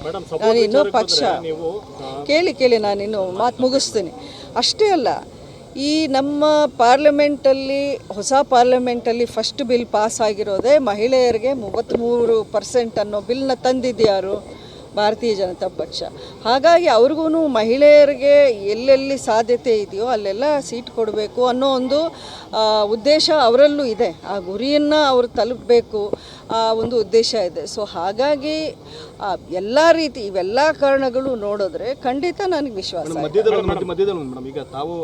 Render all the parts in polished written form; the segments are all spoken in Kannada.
ನಾನಿನ್ನೂ ಪಕ್ಷ ಕೇಳಿ ನಾನಿನ್ನು ಮಾತು ಮುಗಿಸ್ತೀನಿ. ಅಷ್ಟೇ ಅಲ್ಲ, ಈ ನಮ್ಮ ಪಾರ್ಲಿಮೆಂಟಲ್ಲಿ ಹೊಸ ಪಾರ್ಲಿಮೆಂಟಲ್ಲಿ ಫಸ್ಟ್ ಬಿಲ್ ಪಾಸ್ ಆಗಿರೋದೇ ಮಹಿಳೆಯರಿಗೆ 33% ಅನ್ನೋ ಬಿಲ್ನ ತಂದಿದ್ಯಾರು? ಭಾರತೀಯ ಜನತಾ ಪಕ್ಷ. ಹಾಗಾಗಿ ಅವ್ರಿಗೂ ಮಹಿಳೆಯರಿಗೆ ಎಲ್ಲೆಲ್ಲಿ ಸಾಧ್ಯತೆ ಇದೆಯೋ ಅಲ್ಲೆಲ್ಲ ಸೀಟ್ ಕೊಡಬೇಕು ಅನ್ನೋ ಒಂದು ಉದ್ದೇಶ ಅವರಲ್ಲೂ ಇದೆ. ಆ ಗುರಿಯನ್ನು ಅವರು ತಲುಪಬೇಕು, ಆ ಒಂದು ಉದ್ದೇಶ ಇದೆ. ಸೊ ಹಾಗಾಗಿ ಎಲ್ಲ ರೀತಿ ಇವೆಲ್ಲ ಕಾರಣಗಳು ನೋಡಿದ್ರೆ ಖಂಡಿತ ನನಗೆ ವಿಶ್ವಾಸ. ಮಧ್ಯದಲ್ಲಿ ಮೇಡಮ್, ಈಗ ತಾವು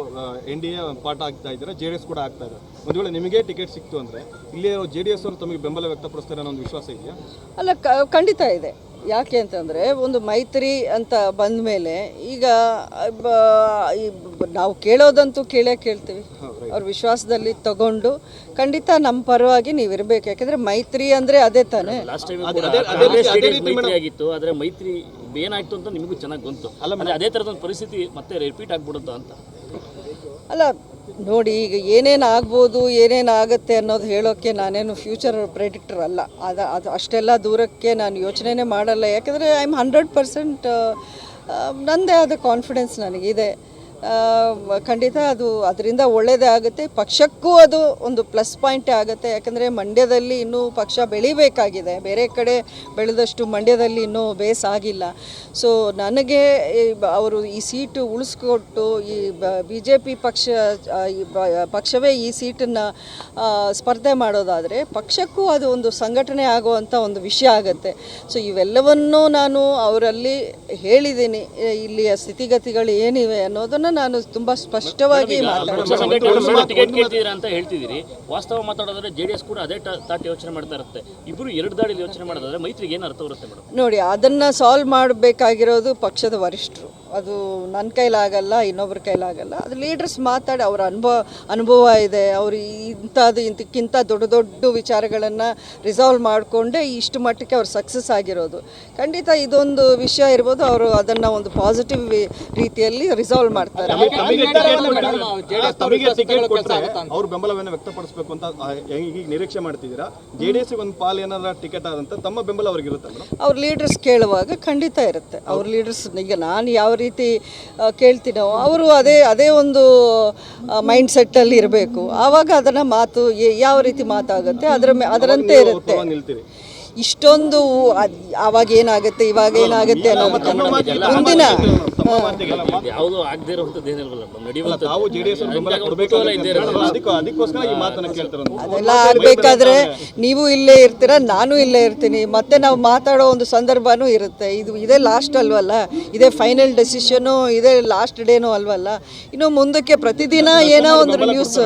NDA ಪಾಠ ಆಗ್ತಾ ಇದ್ದಾರೆ, JDS ಕೂಡ ಆಗ್ತಾ ಇದೆ. ಒಂದು ವೇಳೆ ನಿಮಗೆ ಟಿಕೆಟ್ ಸಿಕ್ತು ಅಂದರೆ ಇಲ್ಲಿ JDS ಅವರು ತಮಗೆ ಬೆಂಬಲ ವ್ಯಕ್ತಪಡಿಸ್ತಾರೆ ಅನ್ನೋ ಒಂದು ವಿಶ್ವಾಸ ಇದೆಯಾ? ಅಲ್ಲ, ಖಂಡಿತ ಇದೆ. ಯಾಕೆ ಅಂತಂದರೆ ಒಂದು ಮೈತ್ರಿ ಅಂತ ಬಂದ ಮೇಲೆ ಈಗ ನಾವು ಕೇಳೋದಂತೂ ಕೇಳ್ತೀವಿ. ಅವ್ರ ವಿಶ್ವಾಸದಲ್ಲಿ ತಗೊಂಡು ಖಂಡಿತ ನಮ್ಮ ಪರವಾಗಿ ನೀವು ಇರಬೇಕು. ಯಾಕೆಂದರೆ ಮೈತ್ರಿ ಅಂದರೆ ಅದೇ ತಾನೇ. ಆಗಿತ್ತು, ಆದರೆ ಮೈತ್ರಿ ಏನಾಯ್ತು ಅಂತ ನಿಮಗೂ ಚೆನ್ನಾಗಿ ಗೊತ್ತು. ಅದೇ ಥರದ ಪರಿಸ್ಥಿತಿ ಮತ್ತೆ ರಿಪೀಟ್ ಆಗ್ಬಿಡುತ್ತಾ ಅಂತ? ಅಲ್ಲ ನೋಡಿ, ಈಗ ಏನೇನು ಆಗ್ಬೋದು, ಏನೇನು ಆಗುತ್ತೆ ಅನ್ನೋದು ಹೇಳೋಕ್ಕೆ ನಾನೇನು ಫ್ಯೂಚರ್ ಪ್ರೆಡಿಕ್ಟರ್ ಅಲ್ಲ. ಅದು ಅಷ್ಟೆಲ್ಲ ದೂರಕ್ಕೆ ನಾನು ಯೋಚನೆ ಮಾಡಲ್ಲ. ಯಾಕೆಂದರೆ ಐ ಆಮ್ 100% ನನ್ನದೇ ಆದ ಕಾನ್ಫಿಡೆನ್ಸ್ ನನಗಿದೆ. ಖಂಡಿತ ಅದರಿಂದ ಒಳ್ಳೆಯದೇ ಆಗುತ್ತೆ. ಪಕ್ಷಕ್ಕೂ ಅದು ಒಂದು ಪ್ಲಸ್ ಪಾಯಿಂಟೇ ಆಗುತ್ತೆ. ಯಾಕಂದರೆ ಮಂಡ್ಯದಲ್ಲಿ ಇನ್ನೂ ಪಕ್ಷ ಬೆಳಿಬೇಕಾಗಿದೆ. ಬೇರೆ ಕಡೆ ಬೆಳೆದಷ್ಟು ಮಂಡ್ಯದಲ್ಲಿ ಇನ್ನೂ ಬೇಸ್ ಆಗಿಲ್ಲ. ಸೊ ನನಗೆ ಅವರು ಈ ಸೀಟು ಉಳಿಸ್ಕೊಟ್ಟು ಈ BJP ಪಕ್ಷವೇ ಈ ಸೀಟನ್ನು ಸ್ಪರ್ಧೆ ಮಾಡೋದಾದರೆ ಪಕ್ಷಕ್ಕೂ ಅದು ಒಂದು ಸಂಘಟನೆ ಆಗುವಂಥ ಒಂದು ವಿಷಯ ಆಗುತ್ತೆ. ಸೊ ಇವೆಲ್ಲವನ್ನೂ ನಾನು ಅವರಲ್ಲಿ ಹೇಳಿದ್ದೀನಿ. ಇಲ್ಲಿಯ ಸ್ಥಿತಿಗತಿಗಳು ಏನಿವೆ ಅನ್ನೋದನ್ನು ನಾನು ತುಂಬ ಸ್ಪಷ್ಟವಾಗಿ ಮಾತಾಡ್ತೀನಿ ಅಂತ ಹೇಳ್ತಿದ್ದೀರಿ. ವಾಸ್ತವ ಮಾತಾಡೋದ್ರೆ JDS ಕೂಡ ಅದೇ ತಾಟ್ ಯೋಚನೆ ಮಾಡ್ತಾ ಇರುತ್ತೆ. ಇಬ್ಬರು ಎರಡು ದಾಳಿಲಿ ಯೋಚನೆ ಮಾಡೋದಾದ್ರೆ ಮೈತ್ರಿಗೆ ಏನು ಅರ್ಥ ಬರುತ್ತೆ ಮೇಡಮ್? ನೋಡಿ, ಅದನ್ನು ಸಾಲ್ವ್ ಮಾಡಬೇಕಾಗಿರೋದು ಪಕ್ಷದ ವರಿಷ್ಠರು. ಅದು ನನ್ನ ಕೈಲಾಗಲ್ಲ, ಇನ್ನೊಬ್ಬರ ಕೈಲಾಗಲ್ಲ. ಅದು ಲೀಡರ್ಸ್ ಮಾತಾಡಿ, ಅವರ ಅನುಭವ ಇದೆ. ಅವರು ಇಂಥಕ್ಕಿಂತ ದೊಡ್ಡ ವಿಚಾರಗಳನ್ನು ರಿಸಾಲ್ವ್ ಮಾಡಿಕೊಂಡೇ ಇಷ್ಟು ಮಟ್ಟಕ್ಕೆ ಅವ್ರು ಸಕ್ಸಸ್ ಆಗಿರೋದು. ಖಂಡಿತ ಇದೊಂದು ವಿಷಯ ಇರ್ಬೋದು. ಅವರು ಅದನ್ನು ಒಂದು ಪಾಸಿಟಿವ್ ರೀತಿಯಲ್ಲಿ ರಿಸಾಲ್ವ್ ಮಾಡ್ತಾರೆ. ಅವ್ರ ಬೆಂಬಲವನ್ನು ವ್ಯಕ್ತಪಡಿಸಬೇಕು ಅಂತ ಈಗ ನಿರೀಕ್ಷೆ ಮಾಡ್ತಿದ್ದೀರಾ? JDS ಒಂದು ಪಾಲ್ ಏನಾರ ಟಿಕೆಟ್ ಆದಂತ ತಮ್ಮ ಬೆಂಬಲ ಅವ್ರಿಗೆ ಇರುತ್ತೆ? ಅವ್ರ ಲೀಡರ್ಸ್ ಕೇಳುವಾಗ ಖಂಡಿತ ಇರುತ್ತೆ. ಅವ್ರ ಲೀಡರ್ಸ್, ಈಗ ನಾನು ಯಾವ ರೀತಿ ಕೇಳ್ತೀನೋ ಅವರು ಅದೇ ಒಂದು ಮೈಂಡ್ ಸೆಟ್ಟಲ್ಲಿ ಇರಬೇಕು. ಆವಾಗ ಅದನ್ನು ಮಾತು ಯಾವ ರೀತಿ ಮಾತಾಗುತ್ತೆ ಅದರಂತೆ ಇರುತ್ತೆ. ಇಷ್ಟೊಂದು ಆವಾಗ ಏನಾಗುತ್ತೆ, ಇವಾಗ ಏನಾಗುತ್ತೆ ಅನ್ನೋದು ಮುಂದಿನ ಯಾವುದು ಆಗದೇ ಇರುವಂಥದ್ದು ಅದೆಲ್ಲ ಆಗಬೇಕಾದ್ರೆ ನೀವು ಇಲ್ಲೇ ಇರ್ತೀರ, ನಾನು ಇಲ್ಲೇ ಇರ್ತೀನಿ. ಮತ್ತೆ ನಾವು ಮಾತಾಡೋ ಒಂದು ಸಂದರ್ಭನೂ ಇರುತ್ತೆ. ಇದೇ ಲಾಸ್ಟ್ ಅಲ್ವಲ್ಲ, ಇದೇ ಫೈನಲ್ ಡೆಸಿಷನು, ಇದೇ ಲಾಸ್ಟ್ ಡೇನೂ ಅಲ್ವಲ್ಲ. ಇನ್ನು ಮುಂದಕ್ಕೆ ಪ್ರತಿದಿನ ಏನೋ ಒಂದು ನ್ಯೂಸ್